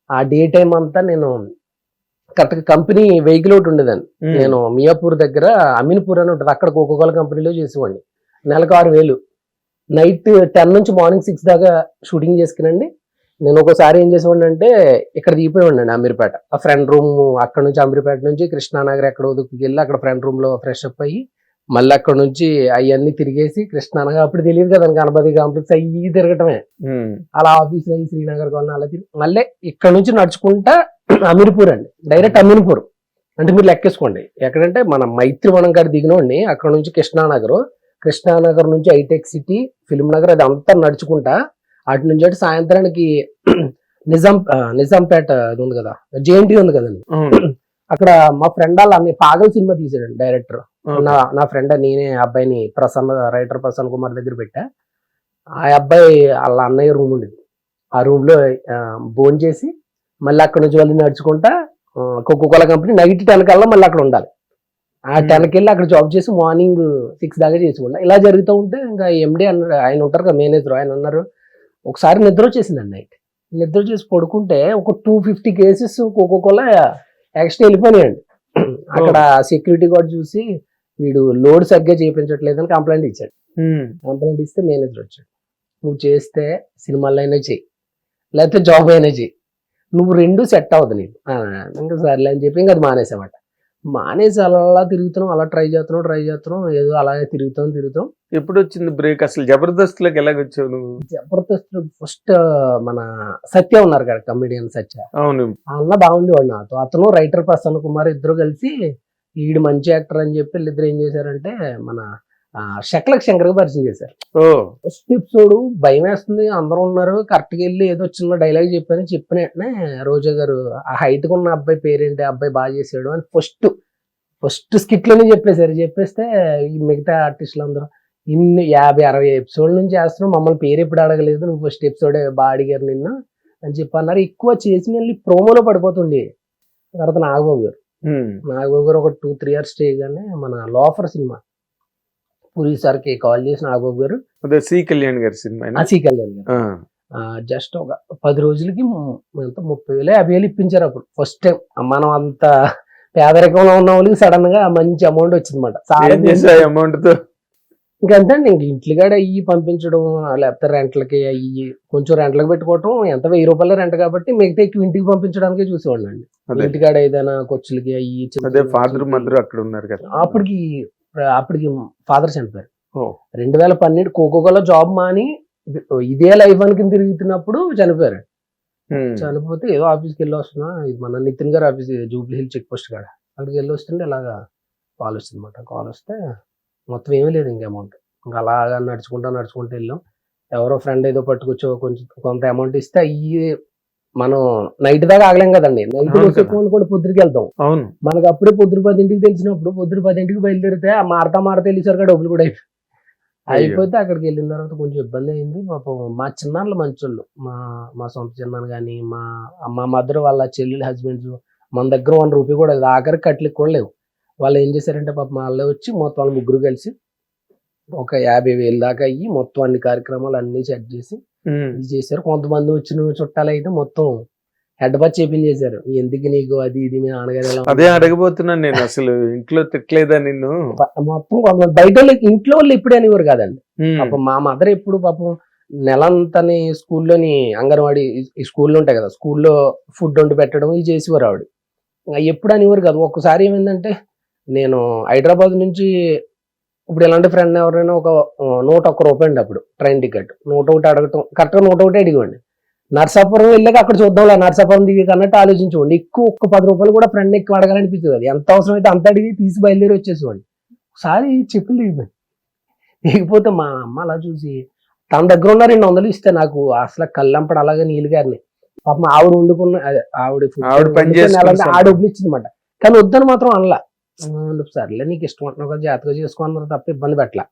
ఆ day time అంతా నేను కరెక్ట్గా కంపెనీ వెహికల్ ఒకటి ఉండేదాన్ని. నేను మియాపూర్ దగ్గర అమీన్పూర్ అని ఉంటుంది, అక్కడ కోకోకోలా కంపెనీలో చేసేవాడిని. నెలకు 6,000. నైట్ 10 నుంచి మార్నింగ్ 6 దాకా షూటింగ్ చేసుకునండి. నేను ఒకసారి ఏం చేసేవాడిని అంటే ఇక్కడ దిగిపోయేవాడిని అమీర్పేట. ఆ ఫ్రెండ్ రూమ్ అక్కడ నుంచి అమీర్పేట నుంచి కృష్ణానగర్ ఎక్కడో వెళ్ళి అక్కడ ఫ్రెండ్ రూమ్ లో ఫ్రెష్ అప్ అయ్యి మళ్ళీ అక్కడ నుంచి అవన్నీ తిరిగేసి కృష్ణానగర్, అప్పుడు తెలియదు కదా గణపతి కాంప్లెక్స్ అయ్యి తిరగటమే. అలా ఆఫీస్ అయ్యి శ్రీనగర్ కాలనీ అలా తిరిగి మళ్ళీ ఇక్కడ నుంచి నడుచుకుంటా అమీర్పూర్ అండి, డైరెక్ట్ అమీర్పూర్. అంటే మీరు లెక్కేసుకోండి ఎక్కడంటే మన మైత్రివనం కాడ దిగినోండి, అక్కడ నుంచి కృష్ణానగర్ నుంచి హైటెక్ సిటీ, ఫిల్మ్ నగర్, అది అంతా నడుచుకుంటా అటు నుంచి అటు సాయంత్రానికి నిజాంపేట అది ఉంది కదా, జేఎన్టీ ఉంది కదండి, అక్కడ మా ఫ్రెండ్ వాళ్ళ అన్ని పాగల్ సినిమా తీసాడండి డైరెక్టర్. నా ఫ్రెండ్ నేనే అబ్బాయిని రైటర్ ప్రసన్న కుమార్ దగ్గర పెట్టా. ఆ అబ్బాయి వాళ్ళ అన్నయ్య రూమ్ ఉండేది, ఆ రూమ్ లో భోజనం చేసి మళ్ళీ అక్కడ నుంచి వాళ్ళు నడుచుకుంటా కోకోకోలా కంపెనీ నైట్ 10 కల్లా మళ్ళీ అక్కడ ఉండాలి. ఆ 10కి వెళ్ళి అక్కడ జాబ్ చేసి మార్నింగ్ 6 దాకా చేసుకుంటా. ఇలా జరుగుతూ ఉంటే ఇంకా ఎండి అన్నాడు, ఆయన ఉంటారు కదా మేనేజర్, ఆయన అన్నారు ఒకసారి నిద్ర వచ్చేసిందండి. నైట్ నిద్ర చేసి పడుకుంటే ఒక 250 కేసెస్ కోకోకోలా ఎక్స్ట్రా వెళ్ళిపోయాయండి. అక్కడ సెక్యూరిటీ గార్డ్ చూసి వీడు లోడ్ సరిగ్గా చేయించట్లేదని కంప్లైంట్ ఇచ్చాడు. కంప్లైంట్ ఇస్తే మేనేజర్ వచ్చాడు, నువ్వు చేస్తే సినిమాల్లో అయినా చెయ్యి లేకపోతే జాబ్ అయినా చెయ్యి, నువ్వు 2 సెట్ అవ్వదు నీకు. ఇంకా సర్లే అని చెప్పి ఇంకా అది మానేసామాట. మానేసి అలా తిరుగుతున్నాం, అలా ట్రై చేస్తున్నాం, ఏదో అలాగే తిరుగుతాం. ఎప్పుడు వచ్చింది బ్రేక్? అసలు జబర్దస్త్ లోకి ఎలాగొచ్చావు నువ్వు? జబర్దస్త్ ఫస్ట్ మన సత్య ఉన్నారు కదా, కమెడియన్ సత్య. అవును, అన్న బాగుండేవాడు నాతో. అతను రైటర్ ప్రసన్న కుమార్ ఇద్దరు కలిసి ఈడు మంచి యాక్టర్ అని చెప్పి వీళ్ళిద్దరు ఏం చేశారంటే మన శక్లక్ శంకర్ పరిచయం చేశారు. ఫస్ట్ ఎపిసోడ్ భయం వేస్తుంది, అందరూ ఉన్నారు, కరెక్ట్గా వెళ్ళి ఏదో చిన్న డైలాగ్ చెప్పిన వెంటనే రోజా గారు ఆ హైట్ ఉన్న అబ్బాయి పేరేంటి, అబ్బాయి బాగా చేసాడు అని ఫస్ట్ స్కిట్ లోనే చెప్పేస్తే ఈ మిగతా ఆర్టిస్టులు అందరూ ఇన్ని 50-60 ఎపిసోడ్ నుంచి చేస్తున్నావు, మమ్మల్ని పేరు ఎప్పుడు అడగలేదు, నువ్వు ఫస్ట్ ఎపిసోడే బాగా అడిగారు నిన్ను అని చెప్పి అన్నారు. ఎక్కువ చేసిన వెళ్ళి ప్రోమోలో పడిపోతుంది. తర్వాత నాగబాబు గారు ఒక 2-3 ఇయర్స్ చేయగానే మన లోఫర్ సినిమా పూరి సార్కి కాల్ చేసి నాగబాబు గారు, సి కళ్యాణ్ గారి సినిమా, జస్ట్ ఒక 10 రోజులకి 30,000-50,000 ఇప్పించారు. అప్పుడు ఫస్ట్ టైం మనం అంత పేదరికంలో ఉన్న వాళ్ళకి సడన్ గా మంచి అమౌంట్ వచ్చిందన్నమాట. అమౌంట్ తో ఇంకంతే అండి, ఇంక ఇంట్లోగాడ అయ్యి పంపించడం, లేకపోతే రెంట్లకి అయ్యి కొంచెం రెంట్లకి పెట్టుకోవటం, ఎంత 1,000 రూపాయల రెంట్ కాబట్టి మిగతా ఎక్కువ ఇంటికి పంపించడానికే చూసేవాళ్ళు అండి. ఇంటికాడ ఏదైనా ఖర్చులకి అయ్యి. ఫాదర్ మదర్ అక్కడ ఉన్నారు కదా. అప్పటికి ఫాదర్ చనిపోయారు. 2012 కోకోకోలా జాబ్ మాని ఇదే లైఫ్ అనుకుని తిరుగుతున్నప్పుడు చనిపోయారు. చనిపోతే ఏదో ఆఫీస్కి వెళ్ళి వస్తున్నా, ఇది మన నితిన్ గారు office Jubilee Hill check post కాడ, అక్కడికి వెళ్ళి వస్తుంటే ఇలాగా కాల్ వచ్చింది అనమాట. కాల్ వస్తే మొత్తం ఏమీ లేదు ఇంక అమౌంట్. ఇంకా అలాగా నడుచుకుంటూ వెళ్ళాం. ఎవరో ఫ్రెండ్ ఏదో పట్టుకొచ్చో కొంత అమౌంట్ ఇస్తే అయ్యి మనం నైట్ దాకా ఆగలేం కదండి. నైట్ కూడా పొద్దుకి వెళ్తాం. మనకు అప్పుడే పొద్దురు 10ంటికి తెలిసినప్పుడు పొద్దురు 10ంటికి బయలుదేరితే ఆ మారతా వెళ్ళేసరికి డబ్బులు కూడా అయిపోతే అక్కడికి వెళ్ళిన తర్వాత కొంచెం ఇబ్బంది అయింది. పాపం మా చిన్నాళ్ళు మంచోళ్ళు, మా సొంత చిన్నాను కానీ మా మదర్ వాళ్ళ చెల్లెలు హస్బెండ్స్ మన దగ్గర 1 రూపీ కూడా ఆఖరికి కట్లకి కూడా లేవు. వాళ్ళు ఏం చేశారంటే పాపం వాళ్ళే వచ్చి మొత్తం వాళ్ళు ముగ్గురు కలిసి ఒక 50,000 దాకా అయ్యి మొత్తం అన్ని కార్యక్రమాలు అన్ని సెట్ చేసి ఇది చేశారు. కొంతమంది వచ్చిన చుట్టాలు అయితే మొత్తం హెడ్ బాత్ చేపించేశారు. ఎందుకు నీకు అది ఇది మీ నాన్నగారు. అదే అడగబోతున్నాను నేను, అసలు ఇంట్లో తిట్టలేదా నిన్ను? మొత్తం కొంతమంది బయట ఇంట్లో వాళ్ళు ఎప్పుడు అనేవారు కాదండి. పాపం మా మదర్ ఎప్పుడు పాపం నెలంతని స్కూల్లోని అంగన్వాడీ స్కూల్లో ఉంటాయి కదా, స్కూల్లో ఫుడ్ వండి పెట్టడం ఇది చేసేవారు ఆవిడ. ఎప్పుడు అనేవారు కాదు. ఒక్కసారి ఏమైందంటే నేను హైదరాబాద్ నుంచి ఇప్పుడు ఇలాంటి ఫ్రెండ్ ఎవరైనా ఒక 101 రూపాయి అండి అప్పుడు ట్రైన్ టికెట్, 101 అడగటం, కరెక్ట్గా 101 అడిగండి. నర్సాపురం వెళ్ళాక అక్కడ చూద్దాంలే, నర్సాపురం దిగి అన్నట్టు ఆలోచించుకోండి. ఎక్కువ ఒక్క 10 రూపాయలు కూడా ఫ్రెండ్ ఎక్కువ అడగాలనిపించదు. అది ఎంత అవసరం అయితే అంత అడిగి తీసి బయలుదేరి వచ్చేసేవాడి. ఒకసారి చెప్పులు దిగిపోతే మా అమ్మ అలా చూసి తన దగ్గర ఉన్న 200 ఇస్తే నాకు అసలు కళ్ళంపడు అలాగే నీళ్ళు గారిని. పాపం ఆవిడ వండుకున్న డబ్బులు ఇచ్చిందన్నమాట. కానీ వద్దని మాత్రం అనలా. సర్లే నీకు ఇష్టం అంటున్నావు కదా, జాగ్రత్తగా చేసుకున్నారు తప్ప ఇబ్బంది పెట్టలే.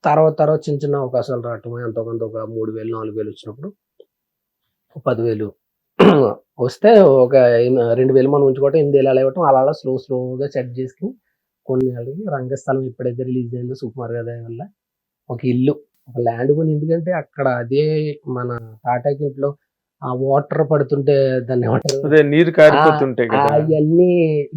తర్వాత చిన్న అవకాశాలు రావటం, ఎంతో కొంత ఒక 3,000-4,000 వచ్చినప్పుడు 10,000 వస్తే ఒక 2,000 మనం ఉంచుకోవటం, 8,000 అలా ఇవ్వటం, అలా స్లోగా సెట్ చేసుకుని కొన్ని అడిగి రంగస్థలం ఎప్పుడైతే రిలీజ్ అయిందో సుకుమార్ గారి వల్ల ఒక ఇల్లు, ఒక ల్యాండ్ కొని. ఎందుకంటే అక్కడ అదే మన టాటాకి ఇంట్లో ఆ వాటర్ పడుతుంటే దాన్ని ఏమంటారు, అదే నీరు కారిపోతుంటాయి కదా. అవన్నీ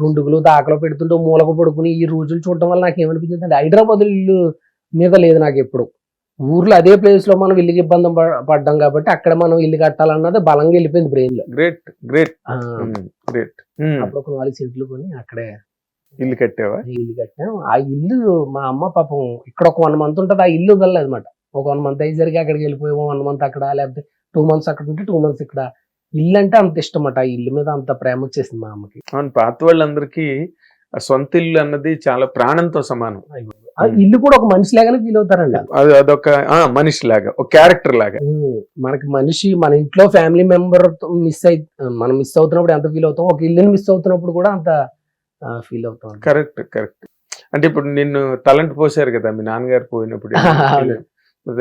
గుండుగులు దాకలో పెడుతుంటే మూలకు పడుకుని ఈ రోజులు చూడటం వల్ల నాకు ఏమనిపించింది అంటే హైదరాబాద్ ఇల్లు మీద లేదు నాకు ఎప్పుడు. ఊర్లో అదే ప్లేస్ లో మనం ఇల్లుకి ఇబ్బంది పడ్డాం కాబట్టి అక్కడ మనం ఇల్లు కట్టాలన్నది బలంగా వెళ్ళిపోయింది బ్రెయిన్ లో. Great great great. అప్పుడు ఒక 4 సెంట్లు కొని అక్కడే ఇల్లు కట్టావా? ఇల్లు కట్టాం. ఆ ఇల్లు మా అమ్మ పాపం ఇక్కడ ఒక 1 మంత్ ఉంటుంది, ఆ ఇల్లు వెళ్ళలేదు అనమాట. ఒక 1 మంత్ అయ్యేసరికి అక్కడికి వెళ్ళిపోయాము. 1 మంత్ అక్కడ, లేకపోతే 2 మంత్స్ అక్కడ ఉంటే 2 మంత్స్ ఇక్కడ. ఇల్లు అంటే అంత ఇష్టం అన్నమాట, ఆ ఇల్లు మీద అంత ప్రేమ వచ్చేసింది మా అమ్మకి. అవును, పాత వాళ్ళందరికీ ఆ సొంత ఇల్లు అన్నది చాలా ప్రాణంతో సమానం. ఆ ఇల్లు కూడా ఒక మనిషి లాగానే ఫీల్ అవుతారండి. అదొక మనిషి లాగా, ఒక క్యారెక్టర్ లాగా. మనకి మనిషి, మన ఇంట్లో ఫ్యామిలీ మెంబర్ మనం మిస్ అవుతున్నప్పుడు ఎంత ఫీల్ అవుతాం, ఒక ఇల్లుని మిస్ అవుతున్నప్పుడు కూడా అంత ఫీల్ అవుతాం. Correct correct. అంటే ఇప్పుడు నిన్ను తలంటి పోసారు కదా మీ నాన్నగారు పోయినప్పుడు.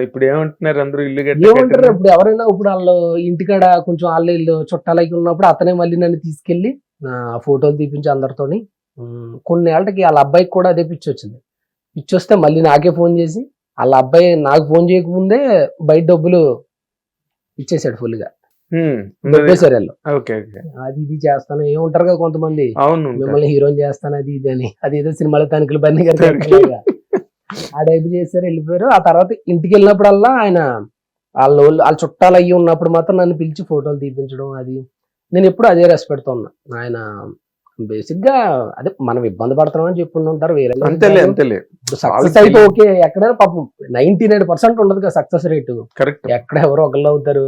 ఇప్పుడు ఏమంటున్నారు అందరూ, ఇల్లు ఏమంటారు ఇప్పుడు ఎవరైనా, ఇప్పుడు వాళ్ళు ఇంటికాడ కొంచెం వాళ్ళ ఇల్లు చుట్టాలకి ఉన్నప్పుడు అతనే మళ్ళీ నన్ను తీసుకెళ్లి ఫోటోలు తీపించి అందరితోని. కొన్ని ఏళ్ళకి వాళ్ళ అబ్బాయికి కూడా అదే పిచ్చి వచ్చింది. పిచ్చి వస్తే మళ్ళీ నాకే ఫోన్ చేసి, వాళ్ళ అబ్బాయి నాకు ఫోన్ చేయకముందే బయట డబ్బులు ఇచ్చేసాడు ఫుల్ గా. దొబ్బేశారు వాళ్ళు. అది ఇది చేస్తాను ఏముంటారు కదా కొంతమంది, మిమ్మల్ని హీరోని చేస్తాను అది ఇది అని, అది ఏదో సినిమాలో తనిఖీలు బండి గారు ఆ టైప్ చేశారు, వెళ్ళిపోయారు. ఆ తర్వాత ఇంటికి వెళ్ళినప్పుడల్లా ఆయన వాళ్ళ చుట్టాలు అయ్యి ఉన్నప్పుడు మాత్రం నన్ను పిలిచి ఫోటోలు తీపించడం, అది నేను ఎప్పుడు అదే రెస్పెక్ట్ ఉన్నా. ఆయన బేసిక్ గా అదే మనం ఇబ్బంది పడుతున్నాం అని చెప్పుకుంటూ ఉంటారు, వేరే సక్సెస్ అయితే ఓకే. ఎక్కడైనా పాపం 99% ఉండదు కదా సక్సెస్ రేటు, ఎక్కడ ఎవరో ఒకళ్ళు అవుతారు,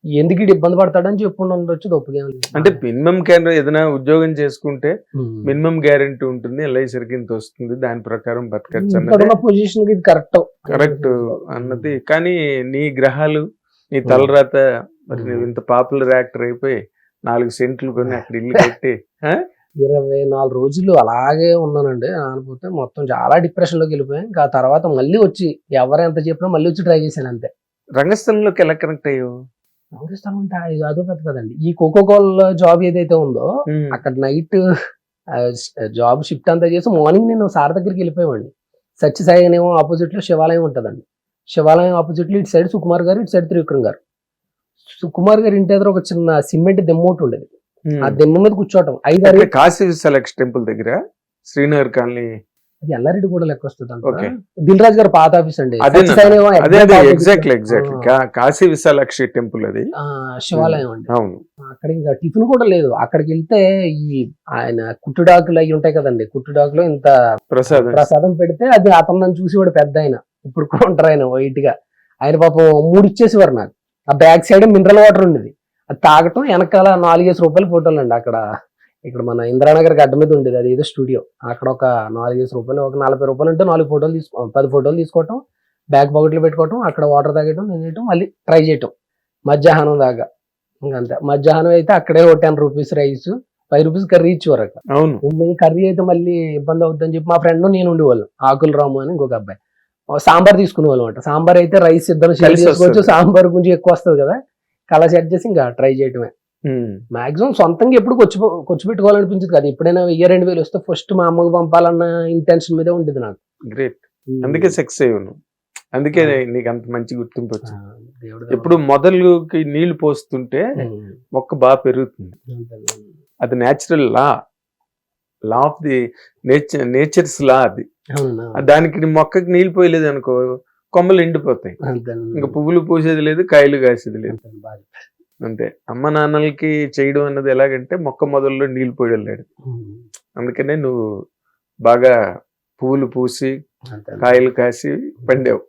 ఎందుకు ఇటు ఇబ్బంది పడతాడని చెప్పుకుంటూ ఉండొచ్చు. తప్పుగా అంటే మినిమం ఏదైనా ఉద్యోగం చేసుకుంటే మినిమం గ్యారెంటీ ఉంటుంది, ఎల్ఐసరికి ఇంత వస్తుంది, దాని ప్రకారం బతకచ్చు పొజిషన్ ఇది కరెక్ట్ అన్నది. కానీ నీ గ్రహాలు, నీ తలరాత, మరి నువ్వు ఇంత పాపులర్ యాక్టర్ అయిపోయి 4 సెంట్లు కొని అక్కడ ఇల్లు కట్టి 24 రోజులు అలాగే ఉన్నానండి. అనుకుంటే మొత్తం చాలా డిప్రెషన్ లోకి వెళ్ళిపోయాను. ఇంకా తర్వాత మళ్ళీ వచ్చి ఎవరు ఎంత చెప్పినా మళ్ళీ వచ్చి ట్రై చేశాను అంతే. రంగస్థలంలోకి ఎలా కనెక్ట్ అయ్యావు? రంగస్థలం అంటే అదో పెద్ద కదండి. ఈ కోకోకోలా జాబ్ ఏదైతే ఉందో అక్కడ నైట్ జాబ్ షిఫ్ట్ అంతా చేసి మార్నింగ్ నేను సార్ దగ్గరికి వెళ్ళిపోయామండి. సత్యసాయి ఏమో ఆపోజిట్ లో శివాలయం ఉంటదండి. శివాలయం ఆపోజిట్ లో ఇటు సైడ్ సుకుమార్ గారు, ఇటు సైడ్ త్రివిక్రమ్ గారు. సుకుమార్ గారు ఇంటి దగ్గర ఒక చిన్న సిమెంట్ దెమ్మోటి ఉండేది, ఆ దెమ్మ మీద కూర్చోవటం. 5-6 కాశీ విశాలాక్షి టెంపుల్ దగ్గర శ్రీనగర్ కాలనీ, అది ఎల్లారెడ్డి కూడా లెక్క వస్తుంది. దిల్ రాజు గారు పాత ఆఫీస్ అండి. ఎగ్జాక్ట్లీ కాశీ విశాలాక్షి టెంపుల్ అది శివాలయం అండి. అక్కడ ఇంకా టిఫిన్ కూడా లేదు. అక్కడికి వెళ్తే ఈ ఆయన కుట్టుడాకులు అవి ఉంటాయి కదండి, కుట్టుడాకులో ఇంత ప్రసాదం పెడితే అది అతను నన్ను చూసి వాడు పెద్ద ఆయన, ఇప్పుడు కూడా ఉంటారు ఆయన వైట్ గా. ఆయన పాపం 3 ఇచ్చేసేవారు నాకు. ఆ బ్యాక్ సైడ్ మినరల్ వాటర్ ఉండేది, అది తాగటం. వెనకాల 4-5 రూపాయల ఫోటోలు అండి. అక్కడ ఇక్కడ మన ఇందిరానగర్ గడ్డ మీద ఉండేది, అది ఏదో స్టూడియో. అక్కడ ఒక 4-5 రూపాయలు, ఒక 40 రూపాయలు అంటే 4 ఫోటోలు 10 ఫోటోలు తీసుకోవటం, బ్యాక్ పాకెట్లో పెట్టుకోవటం, అక్కడ వాటర్ తాగటం, తినేయటం, మళ్ళీ ట్రై చేయటం మధ్యాహ్నం దాకా. ఇంకంతే. మధ్యాహ్నం అయితే అక్కడే ఒక 10 రూపీస్ రైస్, 5 రూపీస్ కర్రీ ఇచ్చేవారు అక్కడ. కర్రీ అయితే మళ్ళీ ఇబ్బంది అవుతుందని చెప్పి మా ఫ్రెండ్ నేను ఉండేవాళ్ళు, ఆకుల రాము అని ఇంకొక అబ్బాయి. సాంబార్ తీసుకునే వాళ్ళు అనమాట. సాంబార్ అయితే రైస్ ఇద్దరు షేర్ చేసుకోవచ్చు, సాంబార్ కొంచెం ఎక్కువ వస్తుంది కదా, కలా సెట్ చేసి ఇంకా ట్రై చేయటమే. మాక్సిమం సొంతంగా ఎప్పుడు ఖర్చు పెట్టుకోవాలనిపించింది కదా. ఎప్పుడైనా 1000-2000 వస్తే ఫస్ట్ మా అమ్మకు పంపాలన్న ఇంటెన్షన్ మీదే ఉండేది నాకు. గ్రేట్. అందుకే సక్సెస్ అయ్యాను, అందుకే నీకు అంత మంచి గుర్తింపు వచ్చింది. ఎప్పుడు మొదలుకి నీళ్లు పోస్తుంటే మొక్క బాగా పెరుగుతుంది, అది natural law of the nature's law. అది దానికి మొక్కకి నీళ్ళు పోయలేదు అనుకో, కొమ్మలు ఎండిపోతాయి, ఇంకా పువ్వులు పూసేది లేదు, కాయలు కాసేది లేదు. అంతే. అమ్మ నాన్నలకి చేయడం అన్నది ఎలాగంటే మొక్క మొదల్లో నీళ్లు పోయడం లేదు. అందుకనే నువ్వు బాగా పువ్వులు పూసి కాయలు కాసి పండావు.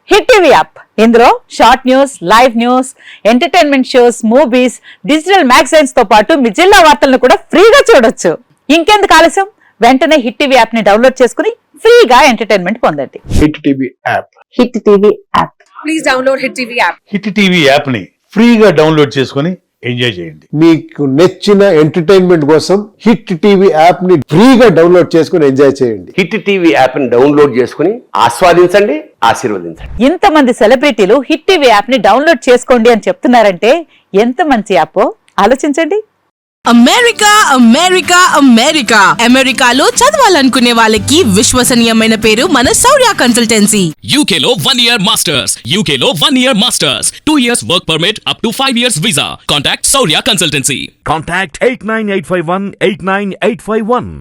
హిట్ టీవీ యాప్, ఇందులో short news, live news, entertainment shows, movies, digital magazines తో పాటు మీ జిల్లా వార్తలను కూడా ఫ్రీగా చూడొచ్చు. ఇంకెందుకు ఆలస్యం, వెంటనే హిట్ టీవీ యాప్ ని డౌన్లోడ్ చేసుకుని ఫ్రీగా ఎంటర్టైన్మెంట్ పొందండి. Hit TV app, hit TV app, please download hit TV app. Hit TV app ని ఫ్రీగా డౌన్లోడ్ చేసుకుని ఎంజాయ్ చేయండి. మీకు నచ్చిన ఎంటర్టైన్మెంట్ కోసం హిట్ టీవీ యాప్ ని ఫ్రీగా డౌన్లోడ్ చేసుకుని ఎంజాయ్ చేయండి. హిట్ టీవీ యాప్ ని డౌన్లోడ్ చేసుకుని ఆస్వాదించండి, ఆశీర్వదించండి. ఇంతమంది సెలబ్రిటీలు హిట్ టీవీ యాప్ ని డౌన్లోడ్ చేసుకోండి అని చెప్తున్నారంటే ఎంత మంచి యాప్ ఆలోచించండి. అమెరికా అమెరికా అమెరికా అమెరికాలో చదవాలనుకునే వాళ్ళకి విశ్వసనీయమైన పేరు మన శౌర్య consultancy. UK Law 1 Year Masters. UK Law 1 Year Masters. 2 years work permit up to 5 years visa. Contact Saurya Consultancy. Contact 89851 89851.